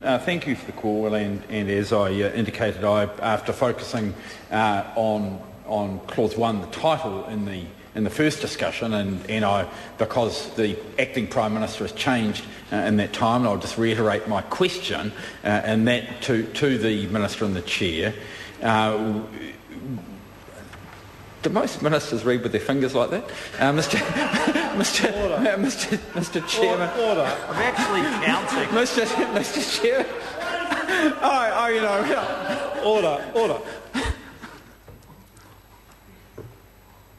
Thank you for the call, and as I indicated, after focusing on clause 1, the title in the first discussion, and because the acting Prime Minister has changed in that time, I'll just reiterate my question, and that to the Minister and the Chair. Do most ministers read with their fingers like that? Mr. Chairman. Order. I'm actually counting. Mr. Chair. Order.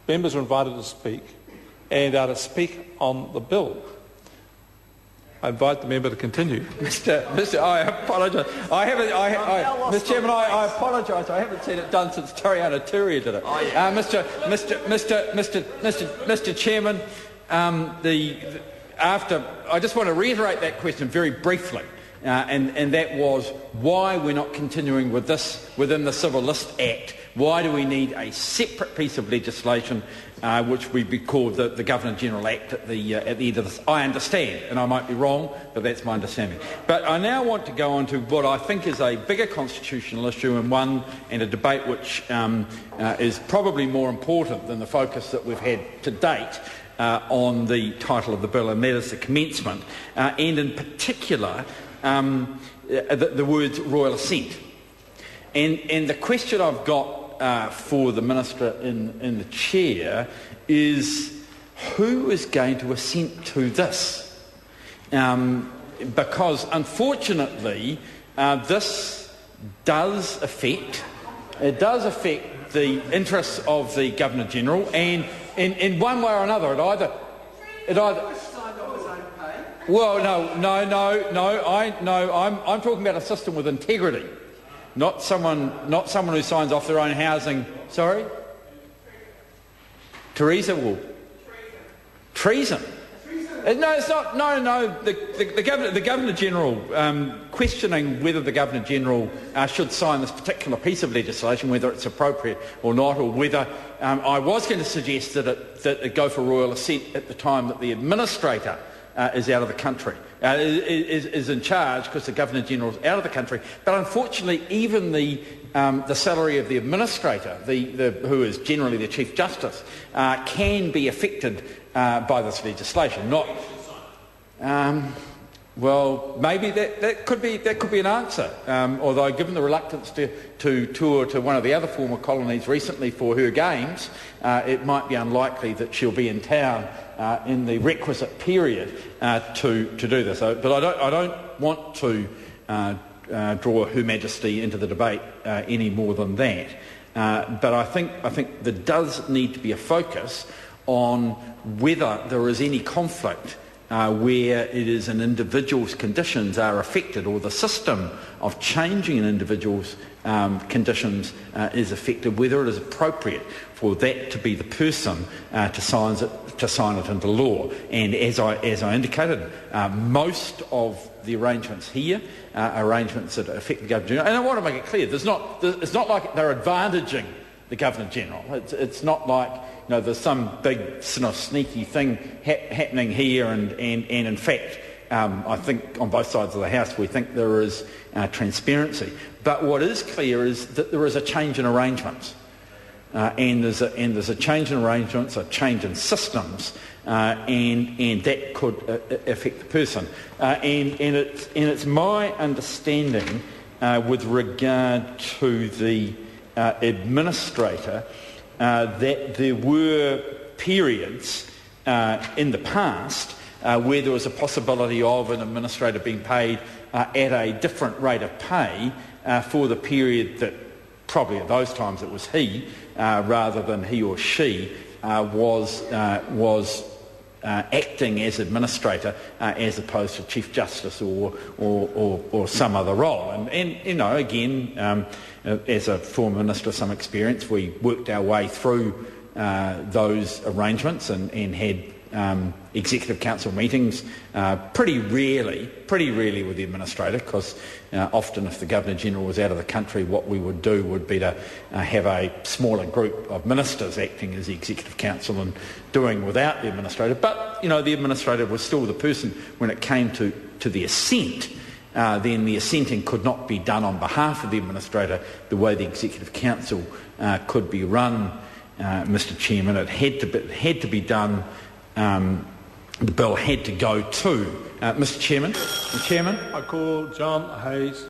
Members are invited to speak and are to speak on the bill. I invite the member to continue. I apologise. Mr. Chairman, I apologise. I haven't seen it done since Tariana Turia did it. Mr. Chairman, I just want to reiterate that question very briefly, and that was why we're not continuing with this within the Civil List Act. Why do we need a separate piece of legislation, which would be called the Governor-General Act at the end of this? I understand, and I might be wrong, but that's my understanding. But I now want to go on to what I think is a bigger constitutional issue, and a debate which is probably more important than the focus that we've had to date on the title of the bill, and that is the commencement, and in particular the words royal assent. And the question I've got for the Minister in the Chair is, who is going to assent to this? Because unfortunately this does affect the interests of the Governor-General, and in one way or another it either well, I'm talking about a system with integrity. Not someone who signs off their own housing. Sorry? Theresa will. Treason. No, it's not. No. The Governor-General, questioning whether the Governor-General should sign this particular piece of legislation, whether it's appropriate or not, or whether I was going to suggest that it go for royal assent at the time that the Administrator is out of the country, is in charge, because the Governor-General is out of the country. But unfortunately, even the salary of the Administrator, who is generally the Chief Justice, can be affected by this legislation. Well, maybe that could be an answer. Although, given the reluctance to tour to one of the other former colonies recently for her games, it might be unlikely that she'll be in town in the requisite period to do this. But I don't want to draw Her Majesty into the debate any more than that. But I think there does need to be a focus on whether there is any conflict where it is an individual's conditions are affected, or the system of changing an individual's conditions is affected, whether it is appropriate for that to be the person to sign it into law. And as I indicated, most of the arrangements here are arrangements that affect the Governor-General. And I want to make it clear, it's not like they're advantaging the Governor-General. It's not like there's some big sort of sneaky thing happening here, and in fact, I think on both sides of the House we think there is transparency. But what is clear is that there is a change in arrangements, and there's a change in arrangements, a change in systems, and that could affect the person. And it's my understanding with regard to the Administrator that there were periods in the past where there was a possibility of an Administrator being paid at a different rate of pay for the period that, probably at those times it was he, rather than he or she, was acting as Administrator as opposed to Chief Justice or some other role. And again, as a former Minister of some experience, we worked our way through those arrangements and had Executive Council meetings pretty rarely with the Administrator, because often if the Governor-General was out of the country, what we would do would be to have a smaller group of ministers acting as the Executive Council and doing without the Administrator. But the Administrator was still the person when it came to the assent. then the assenting could not be done on behalf of the Administrator the way the Executive Council could be run, Mr Chairman. It had to be done, the bill had to go to... Mr Chairman? I call John Hayes.